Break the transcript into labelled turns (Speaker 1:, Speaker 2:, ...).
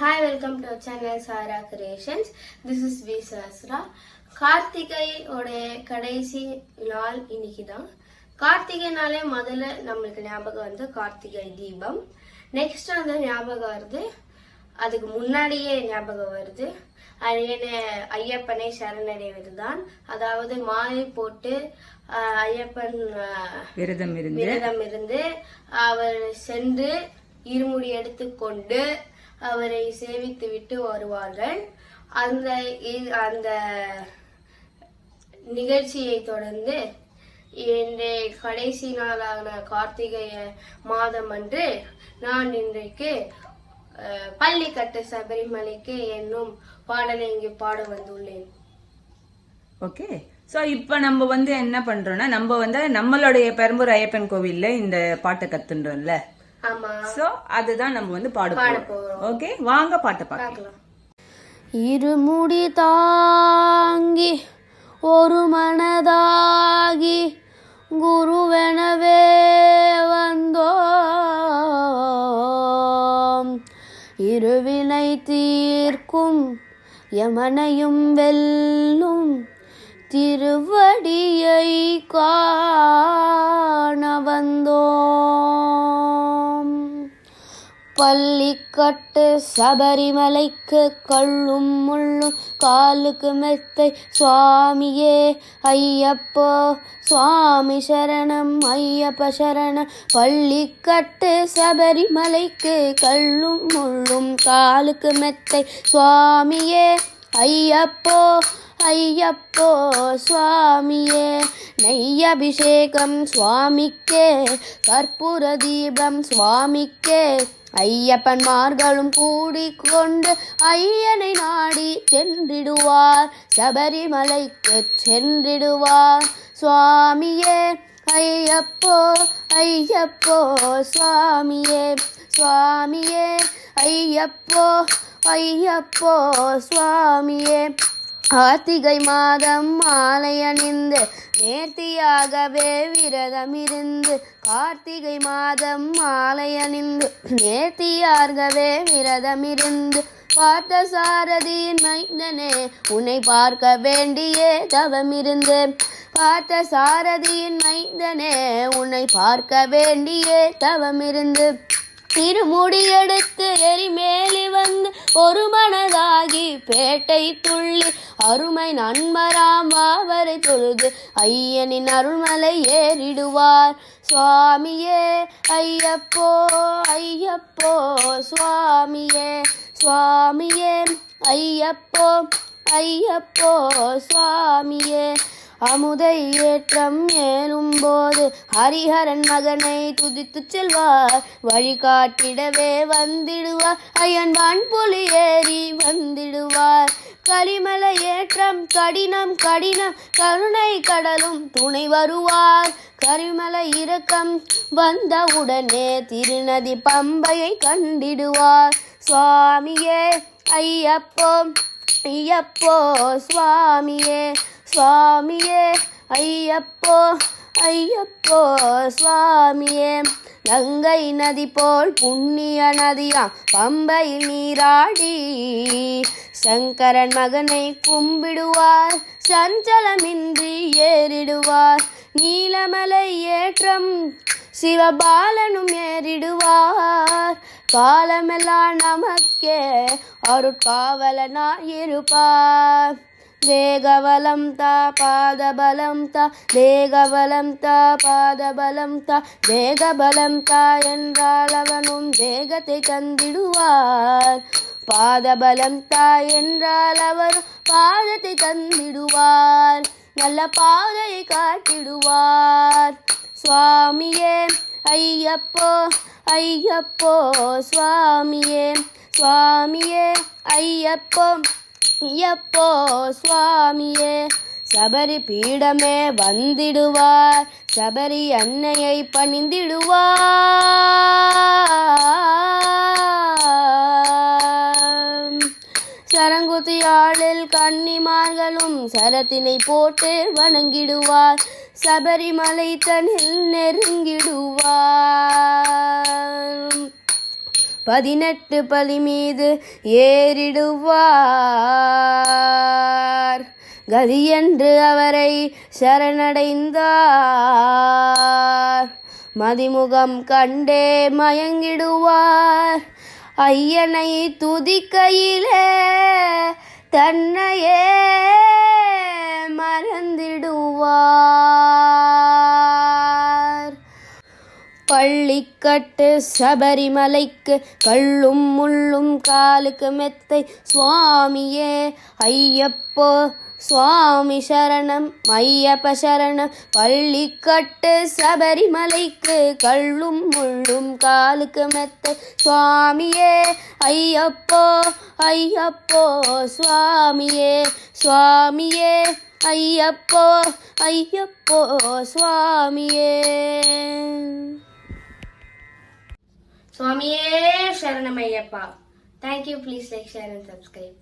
Speaker 1: Hi, welcome to our channel Sara Creations. This is V Sahasra. Karthigai உடைய கடைசி நாள் இன்னைக்கு தான். கார்த்திகை நாளே முதல்ல நம்மளுக்கு ஞாபகம் வந்து கார்த்திகை தீபம். நெக்ஸ்ட் வந்து ஞாபகம் வருது, அதுக்கு முன்னாடியே ஞாபகம் வருது ஐயப்பனை சரணடைவது தான். அதாவது மாலை போட்டு ஐயப்பன் விரதம் இருந்து அவர் சென்று இருமுடி எடுத்துக்கொண்டு அவரை சேவித்து விட்டு வருவார்கள். அந்த அந்த நிகழ்ச்சியை தொடர்ந்து இன்றைய கடைசி நாளான கார்த்திகை மாதம் அன்று நான் இன்றைக்கு பள்ளிக்கட்டு சபரிமலைக்கு என்னும் பாடலை இங்கு பாட வந்துள்ளேன்.
Speaker 2: ஓகே, ஸோ இப்போ நம்ம வந்து என்ன பண்றோம்னா, நம்ம வந்து நம்மளுடைய பெரம்பூர் ஐயப்பன் கோவில்ல இந்த பாட்டை கத்துன்றோம்ல. சோ அதுதான் நம்ம வந்து பாட போறோம். ஓகே, வாங்க பாட்டை பார்க்கலாம்.
Speaker 1: இருமுடி தாங்கி ஒரு மனதாகி குருவெனவே வந்தோம். இருவினை தீர்க்கும் யமனையும் வெல்லும் திருவடியை காண வந்தோம். பள்ளிக்கட்டு சபரிமலைக்கு கள்ளும் முள்ளும் காலுக்கு மெத்தை சுவாமியே ஐயப்போ சுவாமி சரணம் ஐயப்ப சரணம். பள்ளிக்கட்டு சபரிமலைக்கு கள்ளும் முள்ளும் காலுக்கு மெத்தை சுவாமியே ஐயப்போ ஐயப்போ சுவாமியே. நெய்யபிஷேகம் சுவாமிக்கே, கற்பூர தீபம் சுவாமிக்கே. ஐயப்பன்மார்களும் கூடிக்கொண்டு ஐயனை நாடி சென்றிடுவார், சபரிமலைக்கு சென்றிடுவார் சுவாமியே ஐயப்போ ஐயப்போ சுவாமியே சுவாமியே ஐயப்போ ஐயப்போ சுவாமியே. கார்த்திகை மாதம் மாலை அணிந்து நேர்த்தியாகவே விரதமிருந்து, கார்த்திகை மாதம் மாலை அணிந்து நேர்த்தியாகவே விரதமிருந்து பார்த்த சாரதியின் மைந்தனே உன்னை பார்க்க வேண்டியே தவமிருந்து. பார்த்த சாரதியின் மைந்தனே உன்னை பார்க்க வேண்டியே தவமிருந்து. திருமுடி எடுத்து எரிமேலி வந்து ஒரு மனதாகி பேட்டை துள்ளி அருமை நண்பராம் அவரை தொழுது ஐயனின் அருள்மலை ஏறிடுவார் சுவாமியே ஐயப்போ ஐயப்போ சுவாமியே சுவாமியே ஐயப்போ ஐயப்போ சுவாமியே. அமுதை ஏற்றம் ஏனும் போது ஹரிஹரன் மகனை துதித்து செல்வார், வழிகாட்டிடவே வந்திடுவார் ஐயன் வான்புலி ஏறி வந்திடுவார். கலிமலை ஏற்றம் கடினம் கடினம் கருணை கடலும் துணை வருவார். கரிமலை இறக்கம் வந்தவுடனே திருநதி பம்பையை கண்டிடுவார் சுவாமியே ஐயப்போ ஐயப்போ சுவாமியே சுவாமியே ஐயப்போ ஐயப்போ சுவாமியே. கங்கை நதி போல் புண்ணிய நதியாம் பம்பையில் நீராடி சங்கரன் மகனை கும்பிடுவார், சஞ்சலமின்றி ஏறிடுவார். நீலமலை ஏற்றம் சிவபாலனும் ஏறிடுவார், காலமெல்லாம் நமக்கே அருட்காவலனாயிருப்பார். தேகபலம் தா பாதபலம் தா தேகபலம் தா பாதபலம் தா தேகபலம் தா என்றால் அவனும் தேகத்தை தந்திடுவார். பாதபலம் தா என்றால் அவரும் பாதத்தை தந்திடுவார், நல்ல பாதையை காட்டிடுவார் சுவாமியே ஐயப்போ ஐயப்போ சுவாமியே சுவாமியே ஐயப்போ ஐயப்போ சுவாமியே. சபரி பீடமே வந்திடுவார், சபரி அன்னையை பணிந்திடுவார். சரங்குத்தியாளில் கன்னிமார்களும் சரத்தினை போட்டு வணங்கிடுவார், சபரிமலை தனில் நெருங்கிடுவார். 18 பலி மீது ஏறிடுவார். கதியென்று அவரை சரணடைந்தார். மதிமுகம் கண்டே மயங்கிடுவார். ஐயனை துதிக்கையிலே தன்னையே மறந்திடுவார். பள்ளிக்கட்டு சபரிமலைக்கு கள்ளும் முள்ளும் காலுக்கு மெத்தை. சுவாமியே ஐயப்போ சுவாமி சரணம் ஐயப்ப சரணம். பள்ளிக்கட்டு சபரிமலைக்கு கள்ளும் முள்ளும் காலுக்கு மெத்தை. சுவாமியே ஐயப்போ ஐயப்போ சுவாமியே சுவாமியே ஐயப்போ ஐயப்போ சுவாமியே. சுவாமியே சரணம் Ayyappa. Thank you. Please like, share and subscribe.